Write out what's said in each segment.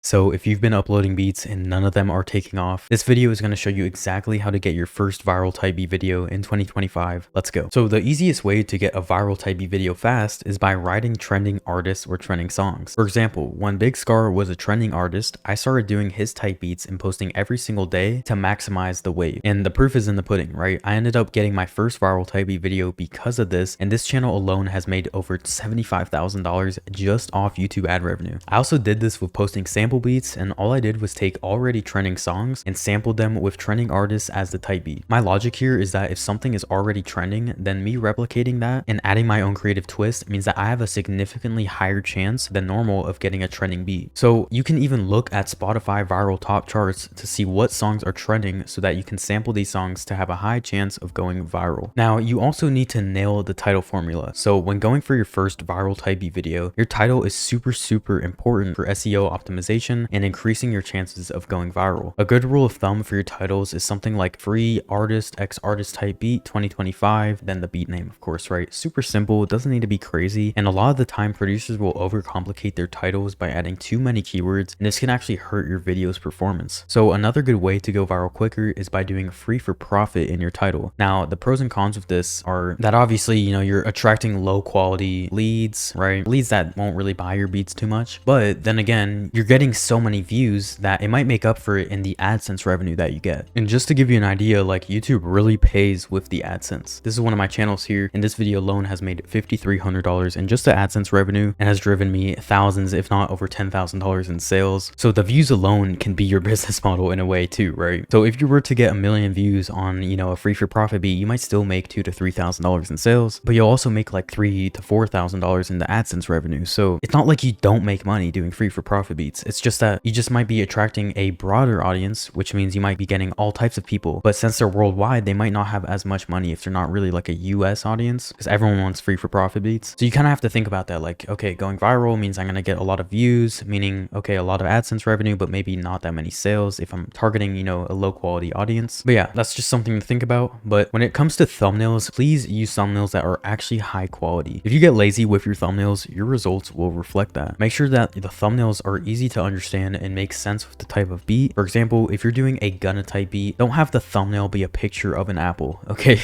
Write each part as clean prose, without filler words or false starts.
So if you've been uploading beats and none of them are taking off, this video is going to show you exactly how to get your first viral type beat video in 2025. Let's go. So the easiest way to get a viral type beat video fast is by writing trending artists or trending songs. For example, when Big Scar was a trending artist, I started doing his type beats and posting every single day to maximize the wave. And the proof is in the pudding, right? I ended up getting my first viral type beat video because of this, and this channel alone has made over $75,000 just off YouTube ad revenue. I also did this with posting sample beats, and all I did was take already trending songs and sampled them with trending artists as the type beat. My logic here is that if something is already trending, then me replicating that and adding my own creative twist means that I have a significantly higher chance than normal of getting a trending beat. So you can even look at Spotify viral top charts to see what songs are trending so that you can sample these songs to have a high chance of going viral. Now, you also need to nail the title formula. So when going for your first viral type beat video, your title is super important for SEO optimization and increasing your chances of going viral. A good rule of thumb for your titles is something like free artist x artist type beat 2025, then the beat name, of course, right? Super simple, it doesn't need to be crazy, and a lot of the time producers will overcomplicate their titles by adding too many keywords, and this can actually hurt your video's performance. So another good way to go viral quicker is by doing free for profit in your title. Now, the pros and cons of this are that obviously, you're attracting low quality leads, right? Leads that won't really buy your beats too much, but then again, you're getting so many views that it might make up for it in the AdSense revenue that you get. And just to give you an idea, like YouTube really pays with the AdSense. This is one of my channels here, and this video alone has made $5,300 in just the AdSense revenue and has driven me thousands, if not over $10,000 in sales. So the views alone can be your business model in a way too, right? So if you were to get 1 million views on, a free for profit beat, you might still make $2,000 to $3,000 in sales, but you'll also make like $3,000 to $4,000 in the AdSense revenue. So it's not like you don't make money doing free for profit beats. It's just that you just might be attracting a broader audience, which means you might be getting all types of people. But since they're worldwide, they might not have as much money if they're not really like a US audience, because everyone wants free for profit beats. So you kind of have to think about that. Like, okay, going viral means I'm going to get a lot of views, meaning, okay, a lot of AdSense revenue, but maybe not that many sales if I'm targeting, a low quality audience. But yeah, that's just something to think about. But when it comes to thumbnails, please use thumbnails that are actually high quality. If you get lazy with your thumbnails, your results will reflect that. Make sure that the thumbnails are easy to understand and make sense with the type of beat. For example, if you're doing a Gunna type beat, don't have the thumbnail be a picture of an apple, okay?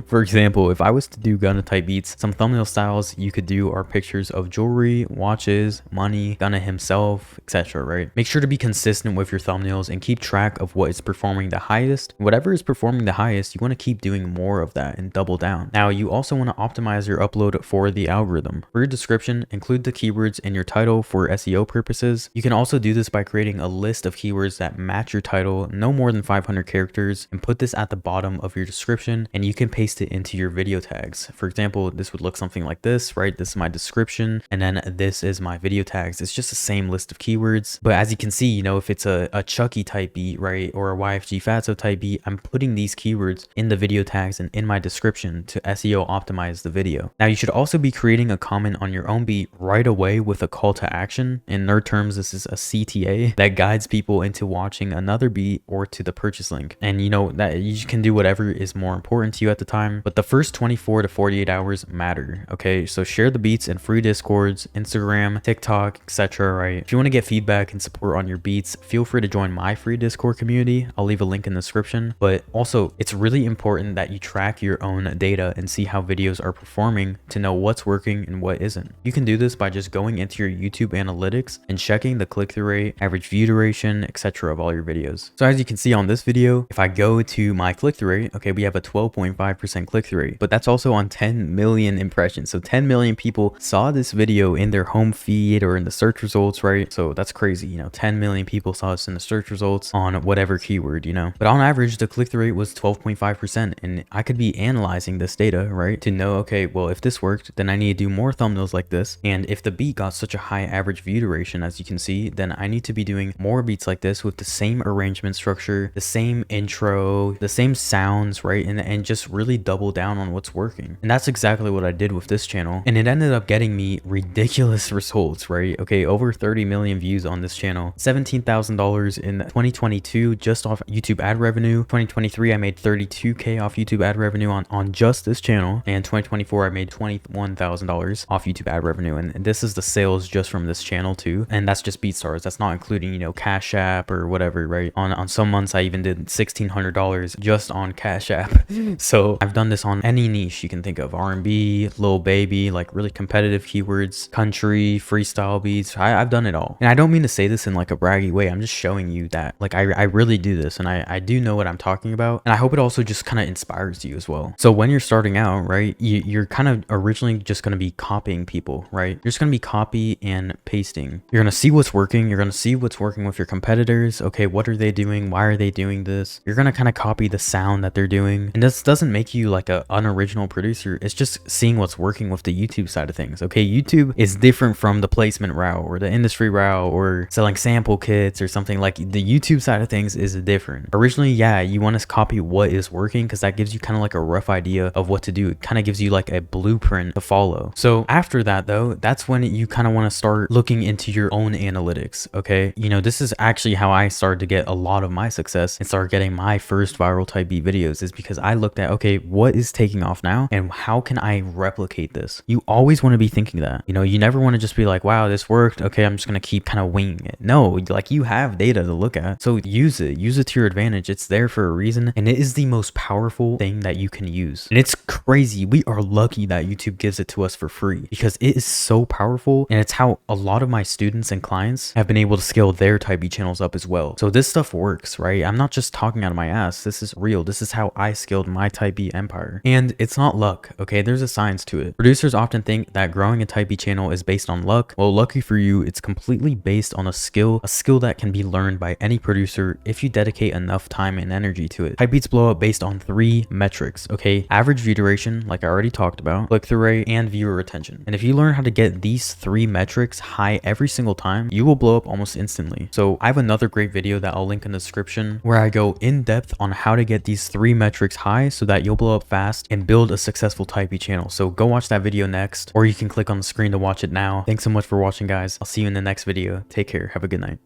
For example, if I was to do Gunna type beats, some thumbnail styles you could do are pictures of jewelry, watches, money, Gunna himself, etc., right? Make sure to be consistent with your thumbnails and keep track of what is performing the highest. Whatever is performing the highest, you want to keep doing more of that and double down. Now, you also want to optimize your upload for the algorithm. For your description, include the keywords in your title for SEO purposes. You can also do this by creating a list of keywords that match your title, no more than 500 characters, and put this at the bottom of your description, and you can paste it into your video tags. For example, this would look something like this, right? This is my description, and then this is my video tags. It's just the same list of keywords, but as you can see, if it's a Chucky type beat, right, or a YFG Fatso type beat, I'm putting these keywords in the video tags and in my description to SEO optimize the video. Now, you should also be creating a comment on your own beat right away with a call to action. In nerd terms, this is a CTA that guides people into watching another beat or to the purchase link. And that you can do whatever is more important to you at the time, but the first 24 to 48 hours matter, okay? So share the beats in free Discords, Instagram, TikTok, etc., right? If you want to get feedback and support on your beats, feel free to join my free Discord community. I'll leave a link in the description. But also, it's really important that you track your own data and see how videos are performing to know what's working and what isn't. You can do this by just going into your YouTube analytics and checking the click-through rate, average view duration, etc. of all your videos. So as you can see on this video, if I go to my click-through rate, okay, we have a 12.5% click-through rate, but that's also on 10 million impressions. So 10 million people saw this video in their home feed or in the search results, right? So that's crazy, 10 million people saw this in the search results on whatever keyword, but on average, the click-through rate was 12.5%, and I could be analyzing this data, right, to know, okay, well, if this worked, then I need to do more thumbnails like this. And if the beat got such a high average view duration, as you can see, then I need to be doing more beats like this with the same arrangement structure, the same intro, the same sounds, right? And just really double down on what's working. And that's exactly what I did with this channel. And it ended up getting me ridiculous results, right? Okay, over 30 million views on this channel, $17,000 in 2022 just off YouTube ad revenue. 2023, I made $32K off YouTube ad revenue on just this channel. And 2024, I made $21,000 off YouTube ad revenue. And this is the sales just from this channel too. And that's just beats BeatStars. That's not including, you know, Cash App or whatever, right? On some months I even did $1,600 just on Cash App. So I've done this on any niche you can think of: R&B, Lil Baby, like really competitive keywords, country, freestyle beats. I've done it all. And I don't mean to say this in like a braggy way. I'm just showing you that like I really do this, and I do know what I'm talking about. And I hope it also just kind of inspires you as well. So when you're starting out, right, you're kind of originally just going to be copying people, right? You're just going to be copy and pasting. You're going to see what's working. You're going to see what's working with your competitors. Okay, what are they doing? Why are they doing this? You're going to kind of copy the sound that they're doing. And this doesn't make you like an unoriginal producer. It's just seeing what's working with the YouTube side of things. Okay, YouTube is different from the placement route or the industry route or selling sample kits or something. Like the YouTube side of things is different. Originally, yeah, you want to copy what is working because that gives you kind of like a rough idea of what to do. It kind of gives you like a blueprint to follow. So after that though, that's when you kind of want to start looking into your own analytics. Okay, you know, this is actually how I started to get a lot of my success and start getting my first viral type beat videos, is because I looked at, okay, what is taking off now and how can I replicate this? You always want to be thinking that, you know, you never want to just be like, wow, this worked, okay, I'm just going to keep kind of winging it. No, like you have data to look at, so use it to your advantage. It's there for a reason, and it is the most powerful thing that you can use. And it's crazy, we are lucky that YouTube gives it to us for free because it is so powerful, and it's how a lot of my students and clients have been able to scale their type B channels up as well. So this stuff works, right? I'm not just talking out of my ass. This is real. This is how I scaled my type B empire. And it's not luck, okay? There's a science to it. Producers often think that growing a type B channel is based on luck. Well, lucky for you, it's completely based on a skill that can be learned by any producer if you dedicate enough time and energy to it. Type beats blow up based on 3 metrics, okay? Average view duration, like I already talked about, click-through rate, and viewer retention. And if you learn how to get these 3 metrics high every single time, you will blow up almost instantly. So I have another great video that I'll link in the description where I go in depth on how to get these 3 metrics high so that you'll blow up fast and build a successful type B channel. So go watch that video next, or you can click on the screen to watch it now. Thanks so much for watching, guys. I'll see you in the next video. Take care. Have a good night.